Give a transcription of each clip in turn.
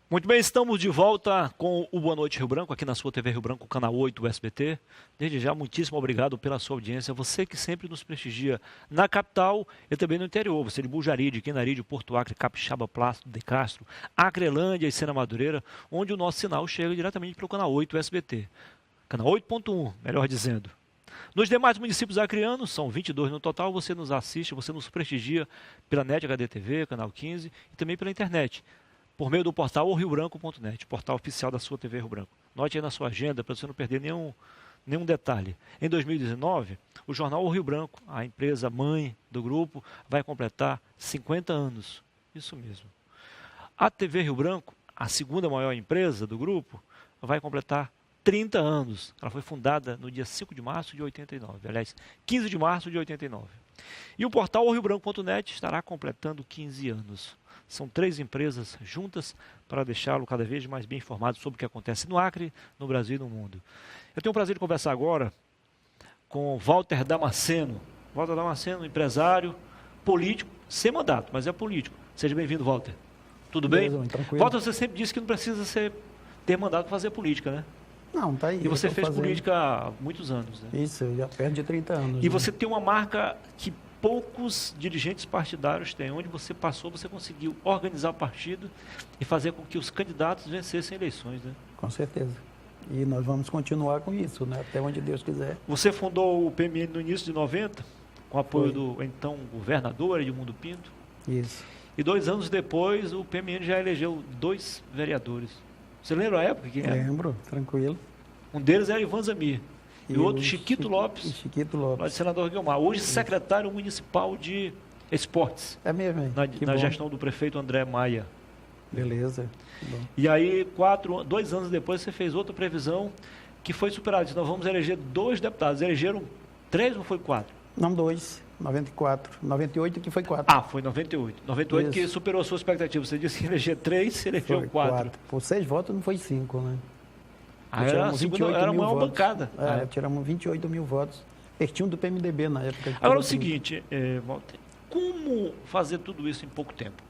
Muito bem, estamos de volta com o Boa Noite Rio Branco, aqui na sua TV Rio Branco, canal 8 do SBT. Desde já, muitíssimo obrigado pela sua audiência. Você que sempre nos prestigia na capital e também no interior. Você de Bujari, de Quinari, de Porto Acre, Capixaba, Plácido, de Castro, Acrelândia e Sena Madureira, onde o nosso sinal chega diretamente para o canal 8 do SBT. Canal 8.1, melhor dizendo. Nos demais municípios acreanos, são 22 no total, você nos assiste, você nos prestigia pela NET HD TV, canal 15 e também pela internet, por meio do portal riobranco.net, portal oficial da sua TV Rio Branco. Note aí na sua agenda para você não perder nenhum detalhe. Em 2019, o jornal O Rio Branco, a empresa mãe do grupo, vai completar 50 anos. Isso mesmo. A TV Rio Branco, a segunda maior empresa do grupo, vai completar 30 anos. Ela foi fundada no dia 5 de março de 89. Aliás, 15 de março de 89. E o portal riobranco.net estará completando 15 anos. São 3 empresas juntas para deixá-lo cada vez mais bem informado sobre o que acontece no Acre, no Brasil e no mundo. Eu tenho o prazer de conversar agora com Walter Damasceno. Walter Damasceno, empresário, político, sem mandato, mas é político. Seja bem-vindo, Walter. Tudo bem? Tranquilo. Walter, você sempre disse que não precisa ter mandato para fazer política, né? Não, tá aí. E você fez política há muitos anos, né? Isso, já perto de 30 anos. E você tem uma marca que poucos dirigentes partidários têm. Onde você passou, você conseguiu organizar o partido e fazer com que os candidatos vencessem eleições, né? Com certeza. E nós vamos continuar com isso, né? Até onde Deus quiser. Você fundou o PMN no início de 90, com apoio do então governador Edmundo Pinto. Isso. E 2 anos depois, o PMN já elegeu 2 vereadores. Você lembra a época? Lembro, tranquilo. Um deles era Ivan Zamir. E o outro, Chiquito Lopes. Chiquito Lopes. Lá de Senador Guilmar. Hoje, secretário municipal de esportes. É mesmo, hein? Na gestão do prefeito André Maia. Beleza. Bom. E aí, 2 anos depois, você fez outra previsão que foi superada. Disse, nós vamos eleger 2 deputados. Elegeram 3 ou foi 4? Não, 2. 94. 98 que foi 4. Ah, foi 98. 98 Isso. que superou a sua expectativa. Você disse que ia eleger 3, você elegeu 4. Por 6 votos não foi 5, né? Era a maior bancada. Tiramos 28 mil votos. Pertinho do PMDB na época. Agora, é o seguinte, Walter, como fazer tudo isso em pouco tempo?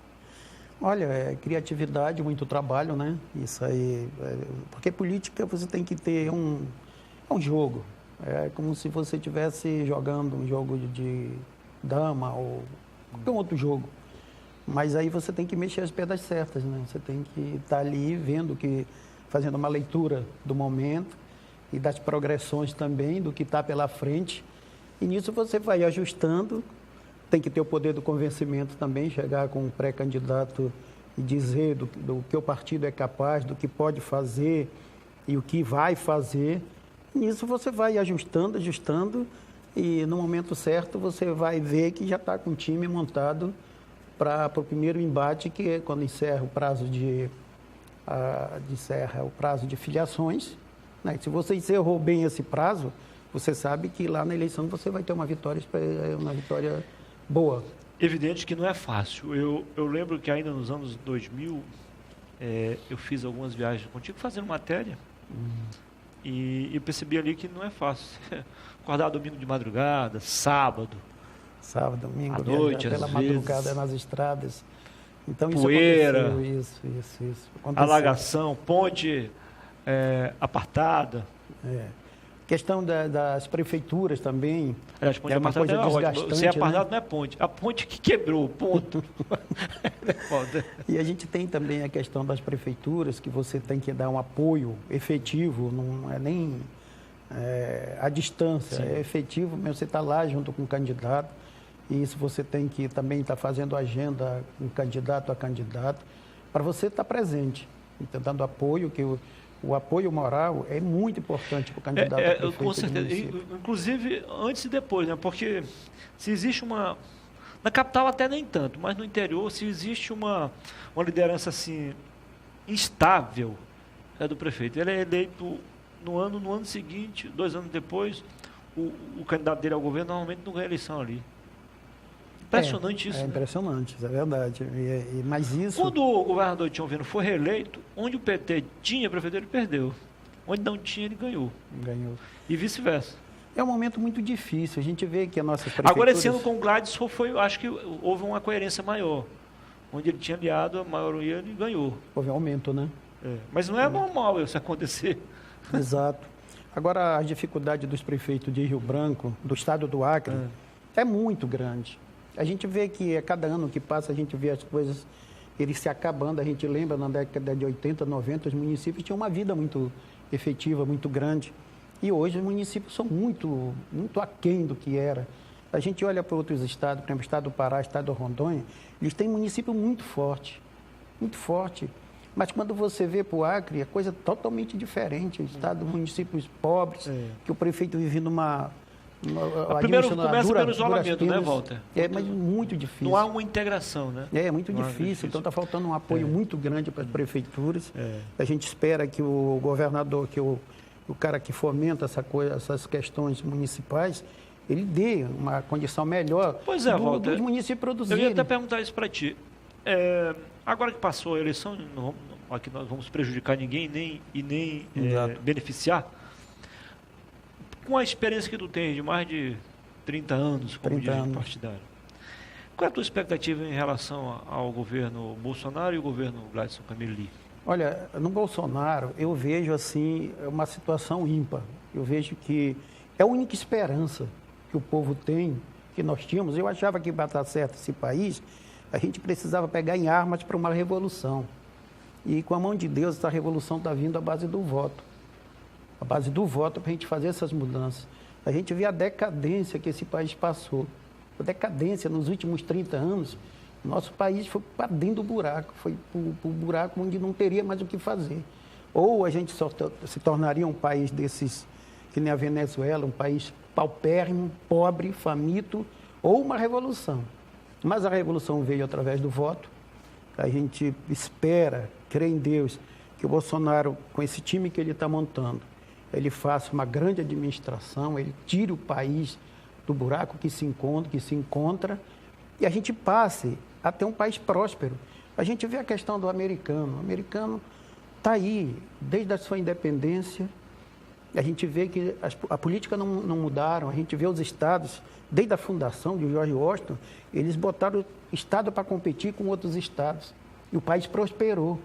Olha, criatividade, muito trabalho, né? Isso aí. Porque política você tem que ter um jogo. É como se você estivesse jogando um jogo de dama ou qualquer outro jogo. Mas aí você tem que mexer as pedras certas, né? Você tem que estar ali vendo fazendo uma leitura do momento e das progressões também, do que está pela frente. E nisso você vai ajustando, tem que ter o poder do convencimento também, chegar com um pré-candidato e dizer do que o partido é capaz, do que pode fazer e o que vai fazer. E nisso você vai ajustando, e no momento certo você vai ver que já está com o time montado para o primeiro embate, que é quando encerra o prazo o prazo de filiações, né? Se você encerrou bem esse prazo, você sabe que lá na eleição você vai ter uma vitória boa. Evidente que não é fácil. Eu lembro que ainda nos anos 2000, eu fiz algumas viagens contigo fazendo matéria e eu percebi ali que não é fácil. Acordar domingo de madrugada, sábado, domingo, à noite, pela às madrugada vezes, nas estradas. Então, poeira, isso aconteceu. alagação, ponte apartada. Questão das prefeituras também. Aliás, ponte uma coisa desgastante. Se apartado, né? não é ponte. A ponte que quebrou, ponto. E a gente tem também a questão das prefeituras, que você tem que dar um apoio efetivo, não é nem à distância, Sim. É efetivo, mas você está lá junto com o candidato. E isso você tem que também estar fazendo agenda com candidato a candidato, para você estar presente, então, dando apoio, que o apoio moral é muito importante para o candidato a prefeito. Com certeza, inclusive antes e depois, né? Porque se existe na capital até nem tanto, mas no interior, se existe uma liderança assim, instável, é do prefeito. Ele é eleito no ano seguinte, 2 anos depois, o candidato dele ao governo normalmente não ganha eleição ali. Impressionante isso. É impressionante, isso é verdade. Mas isso... Quando o governador Tião Vino foi reeleito, onde o PT tinha prefeito, ele perdeu. Onde não tinha, ele ganhou. E vice-versa. É um momento muito difícil. A gente vê que a nossa prefeitura... Agora, esse ano com o Gladys, acho que houve uma coerência maior. onde ele tinha aliado, a maioria ele ganhou. Houve aumento, né? Mas não é normal isso acontecer. Exato. Agora, a dificuldade dos prefeitos de Rio Branco, do estado do Acre, é muito grande. A gente vê que a cada ano que passa, a gente vê as coisas eles se acabando. A gente lembra, na década de 80, 90, os municípios tinham uma vida muito efetiva, muito grande. E hoje os municípios são muito aquém do que era. A gente olha para outros estados, por exemplo, o estado do Pará, o estado do Rondônia, eles têm município muito forte, muito forte. Mas quando você vê para o Acre, é coisa totalmente diferente. O estado, municípios pobres, que o prefeito vive numa... Primeiro começa pelo isolamento, né, Walter? Mas muito difícil. Não há uma integração, né? É muito difícil. Então está faltando um apoio muito grande para as prefeituras. A gente espera que o governador, que o cara que fomenta essas questões municipais, ele dê uma condição melhor dos municípios produzirem. Eu ia até perguntar isso para ti. Agora que passou a eleição, aqui nós vamos prejudicar ninguém e nem beneficiar. Com a experiência que tu tens de mais de 30 anos como dirigente partidário, qual é a tua expectativa em relação ao governo Bolsonaro e o governo Gladson Cameli? Olha, no Bolsonaro eu vejo assim uma situação ímpar. Eu vejo que é a única esperança que o povo tem, que nós tínhamos. Eu achava que para dar certo esse país, a gente precisava pegar em armas para uma revolução. E com a mão de Deus, essa revolução está vindo à base do voto. A base do voto para a gente fazer essas mudanças. A gente vê a decadência que esse país passou. A decadência nos últimos 30 anos, nosso país foi para dentro do buraco. Foi para o buraco onde não teria mais o que fazer. Ou a gente se tornaria um país desses, que nem a Venezuela, um país paupérrimo, pobre, faminto, ou uma revolução. Mas a revolução veio através do voto. A gente espera, crê em Deus, que o Bolsonaro, com esse time que ele está montando, ele faça uma grande administração, ele tire o país do buraco que se encontra e a gente passe a ter um país próspero. A gente vê a questão do americano. O americano está aí, desde a sua independência. A gente vê que a política não mudaram. A gente vê os estados, desde a fundação de George Washington, eles botaram o estado para competir com outros estados. E o país prosperou.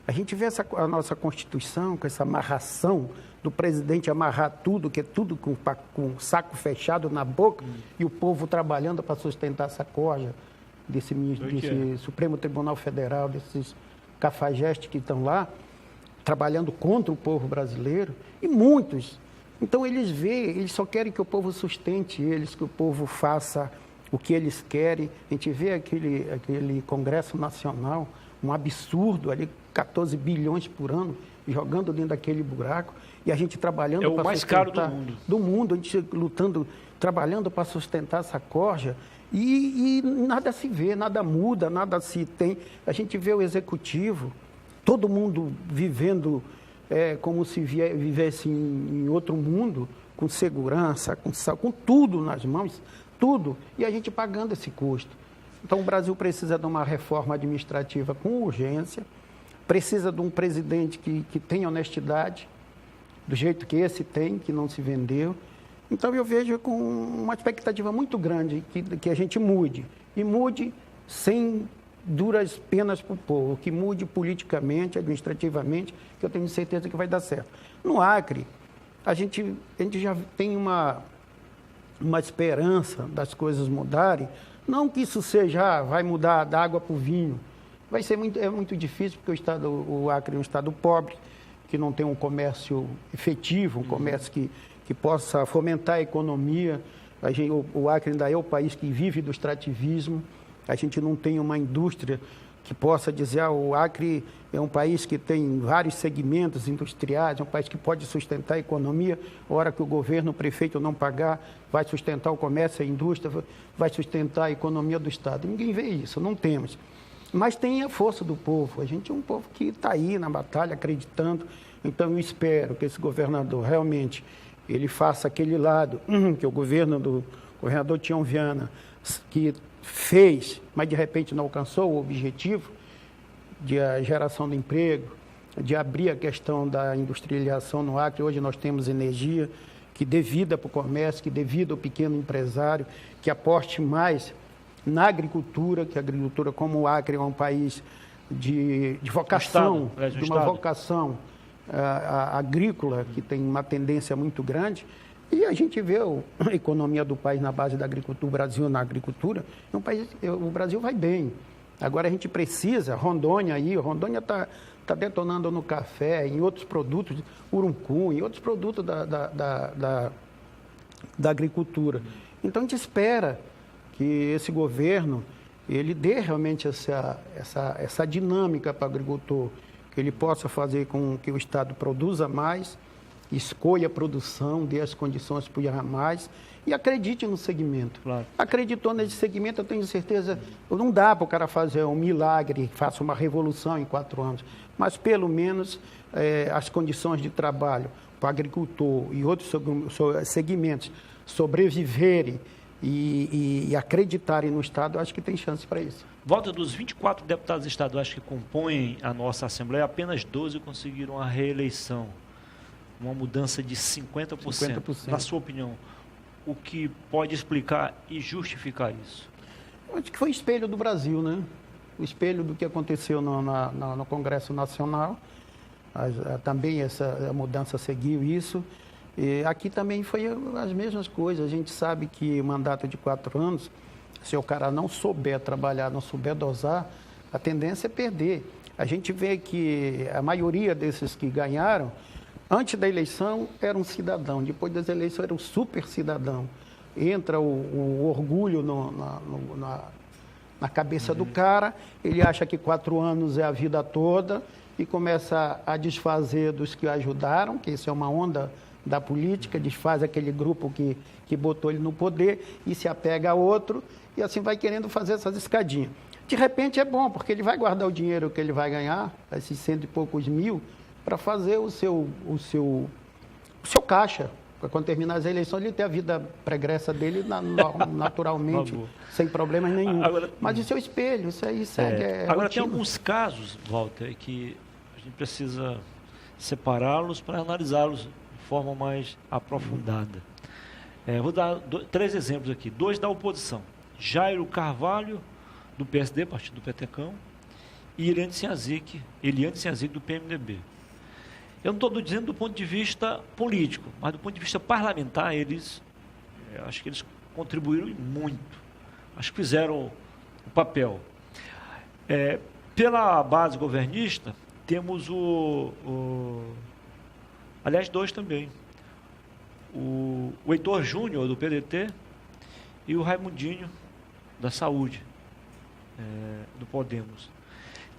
A gente vê a nossa Constituição, com essa amarração do presidente amarrar tudo, que é tudo com o saco fechado na boca, e o povo trabalhando para sustentar essa corja desse Supremo Tribunal Federal, desses cafajestes que estão lá, trabalhando contra o povo brasileiro, e muitos. Então eles só querem que o povo sustente eles, que o povo faça o que eles querem. A gente vê aquele Congresso Nacional, um absurdo ali, 14 bilhões por ano, jogando dentro daquele buraco, e a gente trabalhando para sustentar... É o mais caro do mundo. A gente lutando, trabalhando para sustentar essa corja, e nada se vê, nada muda, nada se tem. A gente vê o executivo, todo mundo vivendo como se vivesse em outro mundo, com segurança, com tudo nas mãos, tudo, e a gente pagando esse custo. Então o Brasil precisa de uma reforma administrativa com urgência, precisa de um presidente que tenha honestidade, do jeito que esse tem, que não se vendeu. Então eu vejo com uma expectativa muito grande que a gente mude, e mude sem duras penas para o povo, que mude politicamente, administrativamente, que eu tenho certeza que vai dar certo. No Acre, a gente já tem uma esperança das coisas mudarem, não que isso vai mudar da água para o vinho. É muito difícil, porque o Acre é um estado pobre, que não tem um comércio efetivo, um comércio que possa fomentar a economia. O Acre ainda é o país que vive do extrativismo. A gente não tem uma indústria que possa dizer o Acre é um país que tem vários segmentos industriais, é um país que pode sustentar a economia. A hora que o governo, o prefeito não pagar, vai sustentar o comércio, a indústria, vai sustentar a economia do estado. Ninguém vê isso, não temos. Mas tem a força do povo. A gente é um povo que está aí na batalha, acreditando. Então, eu espero que esse governador realmente ele faça aquele lado que o governador Tião Viana, que fez, mas de repente não alcançou o objetivo de geração de emprego, de abrir a questão da industrialização no Acre. Hoje nós temos energia que dê vida para o comércio, que dê vida ao pequeno empresário, que aposte mais na agricultura, que a agricultura, como o Acre é um país de vocação, de uma vocação agrícola, que tem uma tendência muito grande, e a gente vê a economia do país na base da agricultura, o Brasil na agricultura, o Brasil vai bem. Agora a gente precisa, Rondônia está detonando no café, em outros produtos, urucum, em outros produtos da agricultura. Então a gente espera que esse governo ele dê realmente essa dinâmica para o agricultor, que ele possa fazer com que o Estado produza mais, escolha a produção, dê as condições para mais e acredite no segmento. Claro. Acreditou nesse segmento, eu tenho certeza, não dá para o cara fazer um milagre, faça uma revolução em 4 anos, mas pelo menos as condições de trabalho para o agricultor e outros segmentos sobreviverem e acreditarem no Estado, eu acho que tem chance para isso. Volta dos 24 deputados estaduais que compõem a nossa Assembleia, apenas 12 conseguiram a reeleição. Uma mudança de 50%. Na sua opinião, o que pode explicar e justificar isso? Eu acho que foi espelho do Brasil, né? O espelho do que aconteceu no Congresso Nacional. Também a mudança seguiu isso. E aqui também foi as mesmas coisas. A gente sabe que o mandato de 4 anos, se o cara não souber trabalhar, não souber dosar, a tendência é perder. A gente vê que a maioria desses que ganharam, antes da eleição era um cidadão, depois das eleições era um super cidadão. Entra o orgulho na cabeça do cara, ele acha que 4 anos é a vida toda e começa a desfazer dos que o ajudaram, que isso é uma onda da política, desfaz aquele grupo que botou ele no poder e se apega a outro, e assim vai querendo fazer essas escadinhas. De repente é bom, porque ele vai guardar o dinheiro que ele vai ganhar, esses 100 e poucos mil, para fazer o seu caixa, para quando terminar as eleições ele ter a vida pregressa dele naturalmente, sem problemas nenhum. Agora, mas isso é o espelho, isso aí segue. Agora tem alguns casos, Walter, que a gente precisa separá-los para analisá-los de forma mais aprofundada. Vou dar 3 exemplos aqui. 2 da oposição. Jairo Carvalho, do PSD, partido do Petecão, e Eliane Sinhazic, do PMDB. Eu não estou dizendo do ponto de vista político, mas do ponto de vista parlamentar, acho que eles contribuíram muito. Acho que fizeram o papel. Pela base governista, temos aliás, 2 também. O Heitor Júnior, do PDT, e o Raimundinho, da Saúde, do Podemos.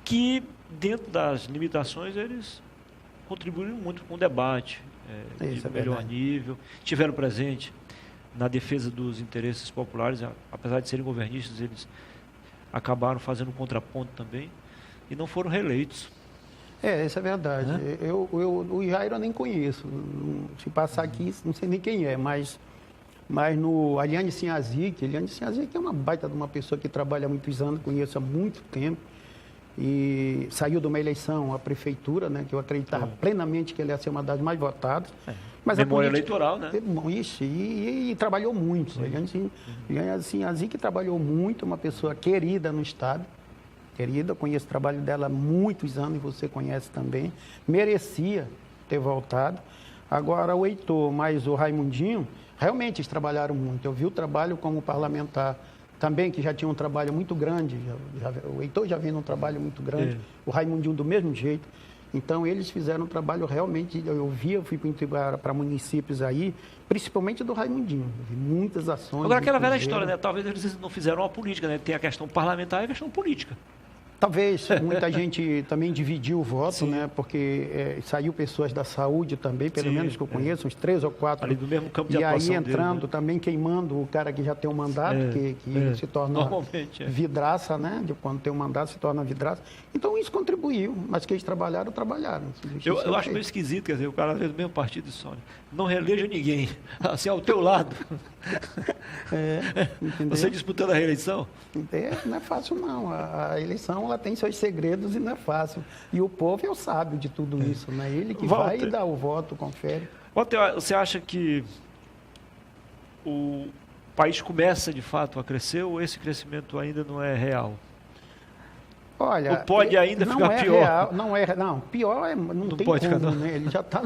Que, dentro das limitações, eles contribuíram muito com o debate, de melhor nível, tiveram presente na defesa dos interesses populares, apesar de serem governistas, eles acabaram fazendo um contraponto também, e não foram reeleitos. Isso é verdade. O Jairo eu nem conheço. Se passar aqui, não sei nem quem é, mas no Eliane Sinhazic é uma baita de uma pessoa que trabalha há muitos anos, conheço há muito tempo, e saiu de uma eleição à prefeitura, né, que eu acreditava plenamente que ele ia ser uma das mais votadas. Mas memória eleitoral, né? Isso, e trabalhou muito. Eliane Sinhazic trabalhou muito, uma pessoa querida no Estado. Querida, conheço o trabalho dela há muitos anos, e você conhece também. Merecia ter voltado. Agora, o Heitor mais o Raimundinho, realmente eles trabalharam muito. Eu vi o trabalho como parlamentar também, que já tinha um trabalho muito grande. O Heitor já vem num trabalho muito grande, o Raimundinho do mesmo jeito. Então, eles fizeram um trabalho realmente, eu fui para municípios aí, principalmente do Raimundinho. Vi muitas ações. Agora, aquela velha história, né? Talvez eles não fizeram a política, né? Tem a questão parlamentar e a questão política. Talvez, muita gente também dividiu o voto, né? Porque saiu pessoas da saúde também, pelo menos que eu conheço, uns 3 ou 4. Ali do mesmo campo de atuação. E aí entrando dele, né? Também queimando o cara que já tem um mandato, que se torna vidraça, né? De quando tem um mandato se torna vidraça. Então isso contribuiu, mas que eles trabalharam. Eu acho meio esquisito, quer dizer, o cara do mesmo partido de Sônia. Não reeleja ninguém, assim, ao teu lado. Você disputando a reeleição? Não é fácil não, a eleição ela tem seus segredos e não é fácil. E o povo é o sábio de tudo isso, né? Ele que vai e dá o voto, confere. Walter, você acha que país começa de fato a crescer ou esse crescimento ainda não é real? Olha, ou pode ainda não ficar é pior? Real, não, pior é, não tem pode como, ficar, não. né? Ele já está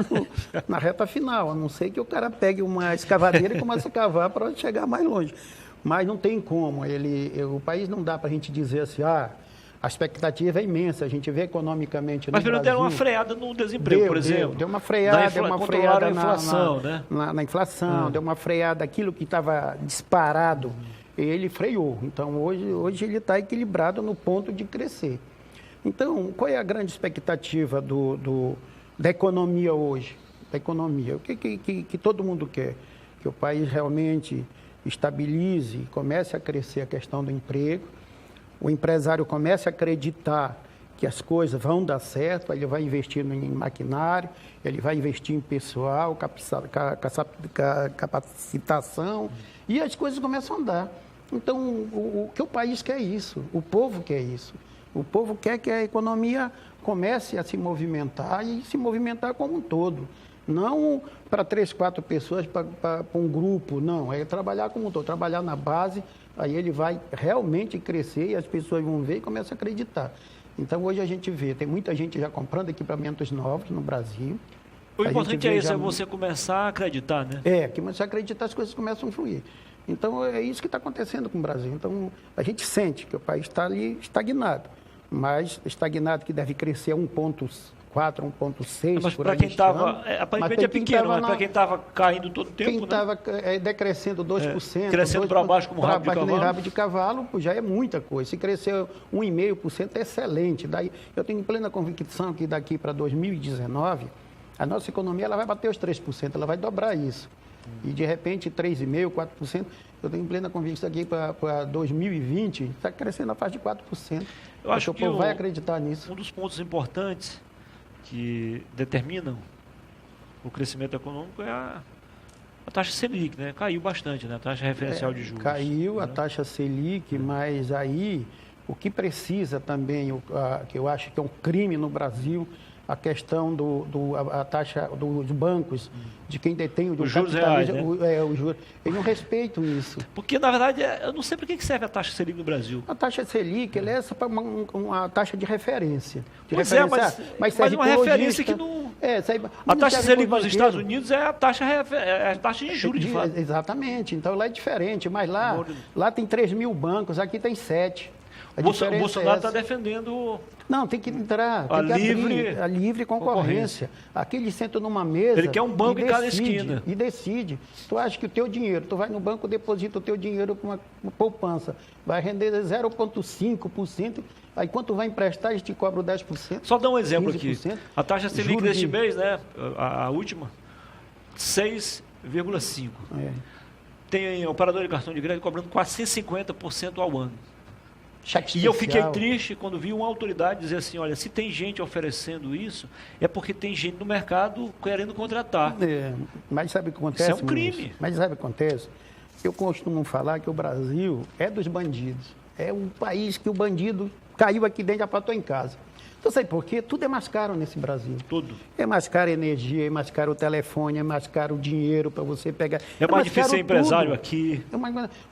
na reta final, a não ser que o cara pegue uma escavadeira e comece a cavar para chegar mais longe. Mas não tem como, o país não dá para a gente dizer assim, a expectativa é imensa, a gente vê economicamente Mas no pelo menos deram uma Brasil, freada no desemprego, por exemplo. Deu uma freada, controlaram a inflação, né? Na inflação, deu uma freada, aquilo que estava disparado, ele freou. Então, hoje ele está equilibrado no ponto de crescer. Então, qual é a grande expectativa da economia hoje? Da economia, o que todo mundo quer? Que o país realmente estabilize, comece a crescer a questão do emprego, o empresário comece a acreditar que as coisas vão dar certo, ele vai investir em maquinário, ele vai investir em pessoal, capacitação, e as coisas começam a andar. Então, o que o país quer é isso, o povo quer isso. O povo quer que a economia comece a se movimentar e se movimentar como um todo. Não para 3, 4 pessoas, para um grupo, não. É trabalhar como um todo, trabalhar na base, aí ele vai realmente crescer e as pessoas vão ver e começam a acreditar. Então, hoje a gente vê, tem muita gente já comprando equipamentos novos no Brasil. O importante é isso, é você começar a acreditar, né? Começar a acreditar, as coisas começam a fluir. Então, é isso que está acontecendo com o Brasil. Então, a gente sente que o país está ali estagnado, mas estagnado que deve crescer 1,4, 1,6. Mas para quem estava, aparentemente é pequeno, mas para quem estava caindo todo o tempo, quem estava decrescendo 2%, crescendo para baixo como rabo de cavalo, já é muita coisa. Se crescer 1,5% é excelente. Daí, eu tenho plena convicção que daqui para 2019, a nossa economia ela vai bater os 3%, ela vai dobrar isso. E de repente 3,5%, 4%, eu tenho plena convicção aqui para 2020, está crescendo a faixa de 4%. Eu acho que o povo vai acreditar nisso. Um dos pontos importantes que determinam o crescimento econômico é a taxa Selic, né? Caiu bastante, né? A taxa referencial de juros. Caiu, né? A taxa Selic, mas aí o que precisa também, que eu acho que é um crime no Brasil, a questão a taxa dos bancos, de quem detém os juros reais, né? Os juros. Eles não respeitam isso. Porque, na verdade, eu não sei para que serve a taxa Selic no Brasil. A taxa Selic, ela é essa para uma taxa de referência. Mas uma referência que não... a taxa Selic nos Estados Unidos é a taxa de juros, de fato. Exatamente. Então, lá é diferente. Mas lá tem 3 mil bancos, aqui tem 7. O Bolsonaro está defendendo... Não, tem que entrar, tem que abrir a livre concorrência. Aqui eles sentam numa mesa... Ele quer um banco em cada esquina. E decide. Tu acha que o teu dinheiro, tu vai no banco, deposita o teu dinheiro com uma poupança, vai render 0,5%, aí quando tu vai emprestar, eles te cobram 10%. Só dar um exemplo 15%, aqui. A taxa Selic deste mês, né, a última, 6,5%. Tem operador de cartão de crédito cobrando quase 150% ao ano. E eu fiquei triste quando vi uma autoridade dizer assim, olha, se tem gente oferecendo isso, é porque tem gente no mercado querendo contratar. Mas sabe o que acontece? Isso é um crime. Mas sabe o que acontece? Eu costumo falar que o Brasil é dos bandidos. É um país que o bandido caiu aqui dentro e já plantou em casa. Então, sabe por quê? Tudo é mais caro nesse Brasil. Tudo. É mais caro a energia, é mais caro o telefone, é mais caro o dinheiro para você pegar. É mais difícil ser empresário aqui.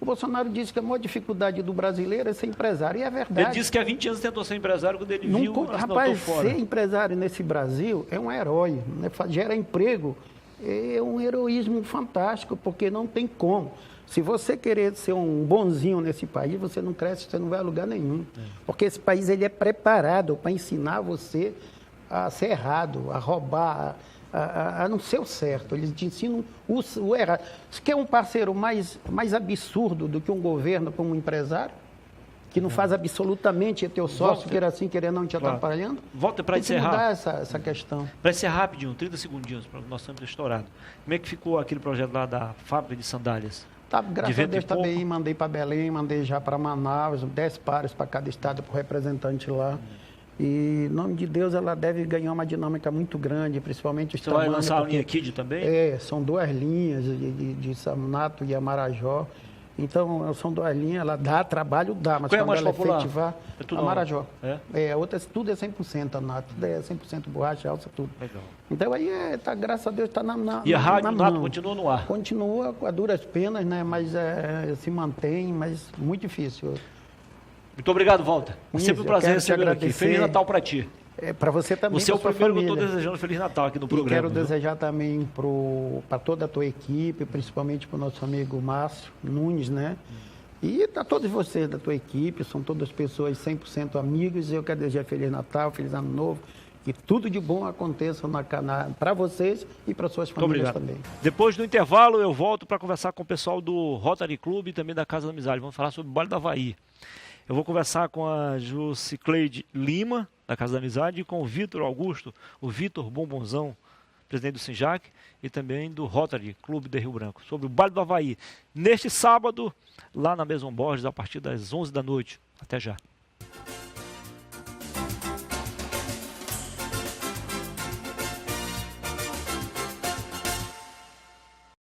O Bolsonaro disse que a maior dificuldade do brasileiro é ser empresário, e é verdade. Ele disse que há 20 anos tentou ser empresário quando ele viu as Rapaz, fora. Ser empresário nesse Brasil é um herói, né? Gera emprego, é um heroísmo fantástico, porque não tem como. Se você querer ser um bonzinho nesse país, você não cresce, você não vai a lugar nenhum. Porque esse país ele é preparado para ensinar você a ser errado, a roubar, a não ser o certo. Eles te ensinam o errado. Você quer um parceiro mais absurdo do que um governo para um empresário? Que não faz absolutamente teu sócio, queira assim, querer não te atrapalhando? Volta para encerrar. Mudar essa questão. Para encerrar rapidinho, 30 segundinhos, para nós estamos estourado. Como é que ficou aquele projeto lá da fábrica de sandálias? Graças a Deus está bem, mandei para Belém, mandei já para Manaus, 10 pares para cada estado, para o representante lá. E, em nome de Deus, ela deve ganhar uma dinâmica muito grande, principalmente os tamanhos. Você vai lançar a linha Kid também? São 2 linhas de Samunato e Amarajó. Então, são 2 linhas, ela dá trabalho, dá, mas Qual é a quando mais ela popular? efetivar, É tudo a Marajó. É? Outras, tudo é 100% a nata, tudo é 100% borracha, alça, tudo. Legal. Então, aí, graças a Deus, está na E a Rádio na Nato mão. continua no ar? Continua a duras penas, né? Mas se mantém, mas muito difícil. Muito obrigado, Walter. É sempre um Eu prazer quero te recebê-lo aqui. agradecer. Feliz Natal para ti. Para você também, Você é o pra sua primeiro que eu família. estou desejando Feliz Natal aqui no E programa. quero viu? desejar também para toda a tua equipe, principalmente para o nosso amigo Márcio Nunes, né? E para todos vocês da tua equipe, são todas pessoas 100% amigos. Eu quero desejar Feliz Natal, Feliz Ano Novo, que tudo de bom aconteça para vocês e para suas Muito famílias obrigado. também. Depois do intervalo, eu volto para conversar com o pessoal do Rotary Club e também da Casa da Amizade. Vamos falar sobre o Baile do Havaí. Eu vou conversar com a Jucicleide Lima, da Casa da Amizade, e com o Vitor Augusto, o Vitor Bombonzão, presidente do Sinjac, e também do Rotary Clube de Rio Branco, sobre o Baile do Havaí, neste sábado, lá na Maison Borges, a partir das 11 da noite. Até já.